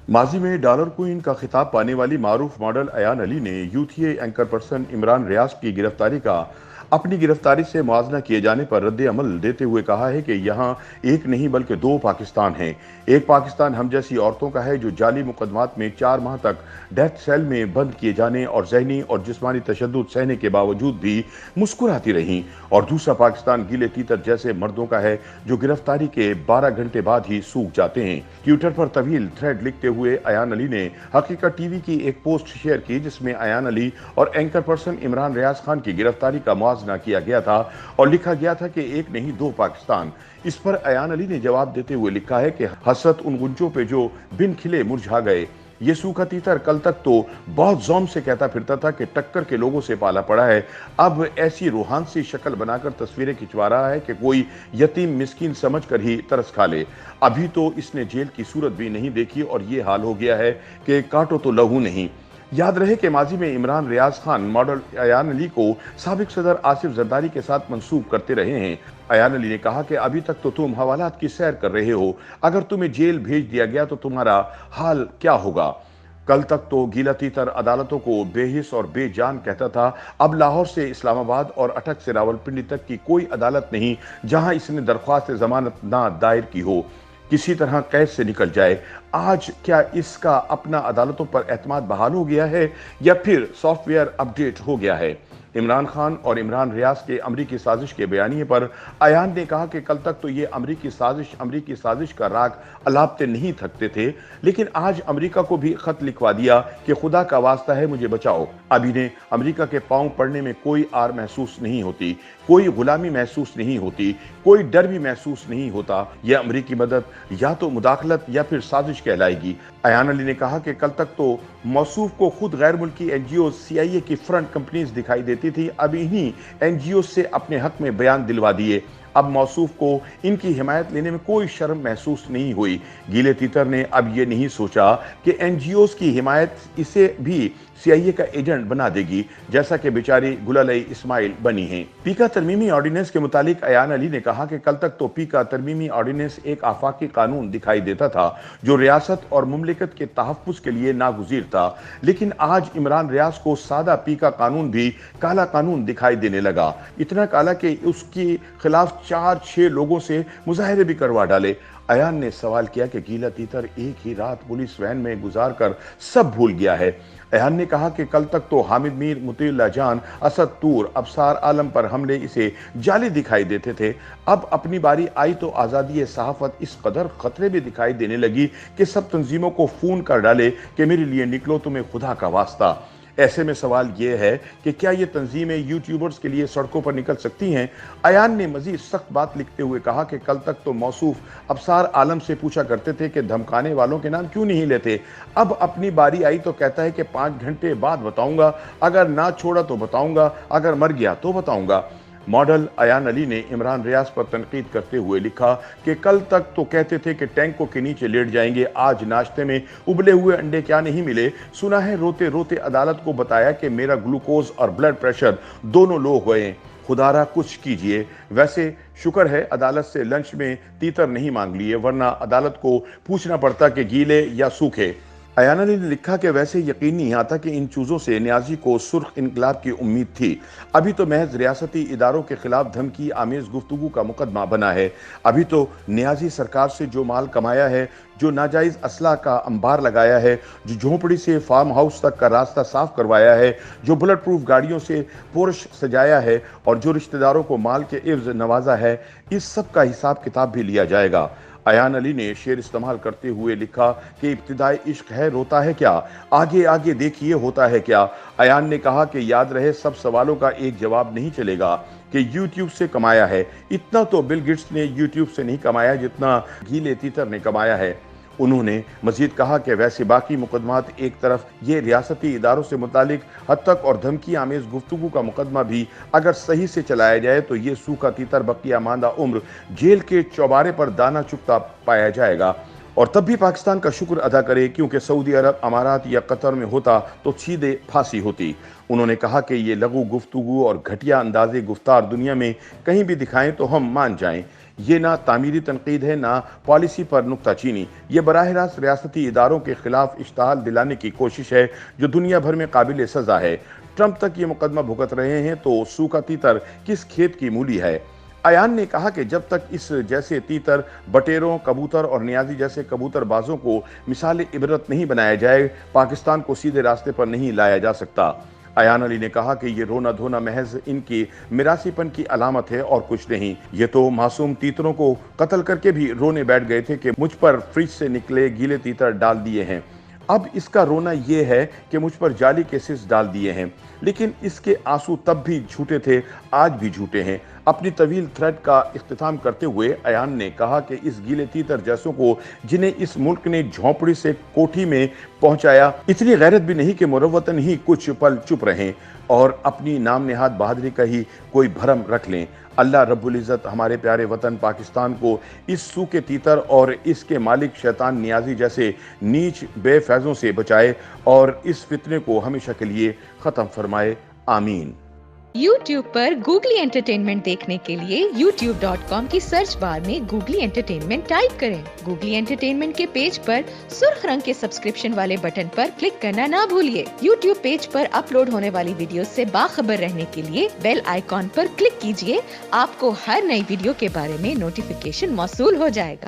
माजी में dollar queen का खिताब पाने वाली मारूफ मॉडल अयान अली ने UTA anchor person Imran Riaz की गिरफ्तारी का अपनी गिरफ्तारी से मुआवजा किए जाने पर रद्द अमल देते हुए कहा है कि यहाँ एक नहीं बल्कि दो पाकिस्तान हैं। एक पाकिस्तान हम जैसी औरतों का है जो जाली मुकदमात में 4 माह तक डेथ सेल में बंद किए जाने और जहनी और जिस्मानी तशद्दुद सहने के बावजूद भी मुस्कुराती रहीं, और दूसरा पाकिस्तान गीले तीतर जैसे मर्दों का है जो गिरफ्तारी के 12 घंटे बाद ही सूख जाते हैं। ट्विटर पर तवील थ्रेड लिखते हुए अयान अली ने हकीकत टीवी की एक पोस्ट शेयर की जिसमें अयान अली और एंकर पर्सन इमरान रियाज खान की गिरफ्तारी का मुआवजा किया गया था और लिखा गया था कि एक नहीं दो पाकिस्तान। इस पर अयान अली ने जवाब देते हुए लिखा है कि हसरत उन गुंजों पे जो बिन खिले मुरझा गए। ये सूखा तीतर कल तक तो बहुत ज़ौम से कहता फिरता था कि टक्कर के लोगों से पाला पड़ा है, अब ऐसी रूहान सी शक्ल बनाकर तस्वीरें खिंचवा रहा है कि कोई यतीम मिस्कीन समझ कर ही तरस खा ले। अभी तो इसने जेल की सूरत भी नहीं देखी और ये हाल हो गया है कि काटो तो लहू नहीं। याद रहे कि माजी में इमरान रियाज खान मॉडल अयान अली को साबिक सदर आसिफ जरदारी के साथ मंसूब करते रहे हैं। अयान अली ने कहा कि अभी तक तो तुम हवालात की सैर कर रहे हो, अगर तुम्हें जेल भेज दिया गया तो तुम्हारा हाल क्या होगा। कल तक तो गीला तीतर अदालतों को बेहिस और बेजान कहता था, अब लाहौर से इस्लामाबाद और अटक से रावलपिंडी तक की कोई अदालत नहीं जहां इसने दरख्वास्त जमानत ना दायर की हो, किसी तरह कैद से निकल जाए। आज क्या इसका अपना अदालतों पर एतमाद बहाल हो गया है या फिर सॉफ्टवेयर अपडेट हो गया है। इमरान खान और इमरान रियाज के अमरीकी साजिश के बयानिए पर अयान ने कहा कि कल तक तो ये अमरीकी साजिश का राग अलापते नहीं थकते थे, लेकिन आज अमरीका को भी खत लिखवा दिया कि खुदा का वास्ता है मुझे बचाओ। अब इन्हें अमरीका के पांव पड़ने में कोई आर महसूस नहीं होती, कोई गुलामी महसूस नहीं होती, कोई डर भी महसूस नहीं होता। यह अमरीकी मदद या तो मुदाखलत या फिर साजिश कहलाएगी। अयान अली ने कहा कि कल तक तो मौसूफ को खुद गैर मुल्की एनजीओ सीआईए की फ्रंट कंपनीज दिखाई देती थी, अब इन्हीं एनजीओ से अपने हक में बयान दिलवा दिए। अब मौसूफ को इनकी हिमायत लेने में कोई शर्म महसूस नहीं हुई। गीले तीतर ने अब ये नहीं सोचा कि एनजीओज की हिमायत इसे भी सीआईए का एजेंट बना देगी, जैसा कि बेचारी गुलालई इस्माइल बनी हैं। पीका तरमीमी ऑर्डिनेंस के मुतालिक अयान अली ने कहा कि कल तक तो पीका तरमीमी ऑर्डिनेंस एक आफाकी कानून दिखाई देता था जो रियासत और मुमलिकत के तहफ़्फ़ुज़ के लिए नागुज़ीर था, लेकिन आज इमरान रियाज को सादा पीका कानून भी काला कानून दिखाई देने लगा, इतना काला कि उसके खिलाफ 4-6 लोगों से मुजाहरे भी करवा डाले। अयान ने सवाल किया कि गीला तीतर एक ही रात पुलिस वैन में गुजार कर सब भूल गया है। अयान ने कहा कि कल तक तो हामिद मीर, मुतीउल्लाह जान, असद तूर, अबसार आलम पर हमले इसे जाली दिखाई देते थे, अब अपनी बारी आई तो आज़ादी सहाफ़त इस कदर खतरे में दिखाई देने लगी कि सब तंजीमों को फ़ोन कर डाले कि मेरे लिए निकलो, तुम्हें खुदा का वास्ता। ऐसे में सवाल यह है कि क्या ये तंजीमें यूट्यूबर्स के लिए सड़कों पर निकल सकती हैं। अयान ने मजीद सख्त बात लिखते हुए कहा कि कल तक तो मौसूफ अबसार आलम से पूछा करते थे कि धमकाने वालों के नाम क्यों नहीं लेते, अब अपनी बारी आई तो कहता है कि 5 घंटे बाद बताऊंगा, अगर ना छोड़ा तो बताऊंगा, अगर मर गया तो बताऊंगा। मॉडल अयान अली ने इमरान रियाज पर तनकीद करते हुए लिखा कि कल तक तो कहते थे कि टैंकों के नीचे लेट जाएंगे, आज नाश्ते में उबले हुए अंडे क्या नहीं मिले। सुना है रोते रोते अदालत को बताया कि मेरा ग्लूकोज और ब्लड प्रेशर दोनों लो हुए हैं, खुदारा कुछ कीजिए। वैसे शुक्र है अदालत से लंच में तीतर नहीं मांग लिए, वरना अदालत को पूछना पड़ता कि गीले या सूखे। अयान अली ने लिखा कि वैसे यकीन नहीं आता कि इन चीज़ों से न्याजी को सुर्ख इनकलाब की उम्मीद थी, अभी तो महज रियासती इदारों के खिलाफ धमकी आमेज गुफ्तगू का मुकदमा बना है। अभी तो न्याजी सरकार से जो माल कमाया है, जो नाजायज़ असला का अंबार लगाया है, जो झोंपड़ी से फार्म हाउस तक का रास्ता साफ करवाया है, जो बुलेट प्रूफ गाड़ियों से पोर्श सजाया है और जो रिश्तेदारों को माल के इव्ज़ नवाजा है, इस सब का हिसाब किताब भी लिया जाएगा। अयान अली ने शेर इस्तेमाल करते हुए लिखा कि इब्तिदाई इश्क है रोता है क्या, आगे आगे देखिए होता है क्या। अयान ने कहा कि याद रहे सब सवालों का एक जवाब नहीं चलेगा कि यूट्यूब से कमाया है, इतना तो बिल गेट्स ने यूट्यूब से नहीं कमाया जितना गीले तीतर ने कमाया है। उन्होंने मजीद कहा कि वैसे बाकी मुकदमात एक तरफ, ये रियासती इदारों से मुतालिक हद तक और धमकी आमेज गुफ्तगू का मुकदमा भी अगर सही से चलाया जाए तो ये सूखा तीतर बकिया मांदा उम्र जेल के चौबारे पर दाना चुगता पाया जाएगा। और तब भी पाकिस्तान का शुक्र अदा करे, क्योंकि सऊदी अरब, अमारात या कतर में होता तो सीधे फांसी होती। उन्होंने कहा कि ये लघु गुफ्तगू और घटिया अंदाजे गुफ्तार दुनिया में कहीं भी दिखाएं तो हम मान जाएं। ये ना तामीरी तनकीद है, ना पॉलिसी पर नुक्ताचीनी। ये बराह रास्त रियासती इदारों के खिलाफ इश्तहाल दिलाने की कोशिश है जो दुनिया भर में काबिल सज़ा है। ट्रंप तक ये मुकदमा भुगत रहे हैं तो सूखा तीतर किस खेत की मूली है। अयान ने कहा कि जब तक इस जैसे तीतर, बटेरों, कबूतर और नियाजी जैसे कबूतरबाजों को मिसाल इबरत नहीं बनाया जाए, पाकिस्तान को सीधे रास्ते पर नहीं लाया जा सकता। अयान अली ने कहा कि ये रोना धोना महज इनकी मिरासीपन की अलामत है और कुछ नहीं। ये तो मासूम तीतरों को कत्ल करके भी रोने बैठ गए थे कि मुझ पर फ्रिज से निकले गीले तीतर डाल दिए हैं। अब इसका रोना ये है कि मुझ पर जाली केसेस डाल दिए हैं। लेकिन इसके आंसू तब भी झूठे थे, आज भी झूठे हैं। अपनी तवील थ्रेड का इख्तिताम करते हुए अयान ने कहा कि इस गीले तीतर जैसों को जिन्हें इस मुल्क ने झोंपड़ी से कोठी में पहुंचाया, इतनी गैरत भी नहीं कि मुरव्वतन ही कुछ पल चुप रहें और अपनी नाम नेहाद बहादुरी का ही कोई भरम रख लें। अल्लाह रब्बुल इज़्ज़त हमारे प्यारे वतन पाकिस्तान को इस सूखे तीतर और इसके मालिक शैतान नियाजी जैसे नीच बेफैज़ों से बचाए और इस फितने को हमेशा के लिए ख़त्म फरमाए। आमीन। YouTube पर गूगली एंटरटेनमेंट देखने के लिए youtube.com की सर्च बार में गूगली एंटरटेनमेंट टाइप करें। गूगली एंटरटेनमेंट के पेज पर सुर्ख रंग के सब्सक्रिप्शन वाले बटन पर क्लिक करना ना भूलिए। YouTube पेज पर अपलोड होने वाली वीडियो से बाखबर रहने के लिए बेल आइकॉन पर क्लिक कीजिए। आपको हर नई वीडियो के बारे में नोटिफिकेशन मौसूल हो जाएगा।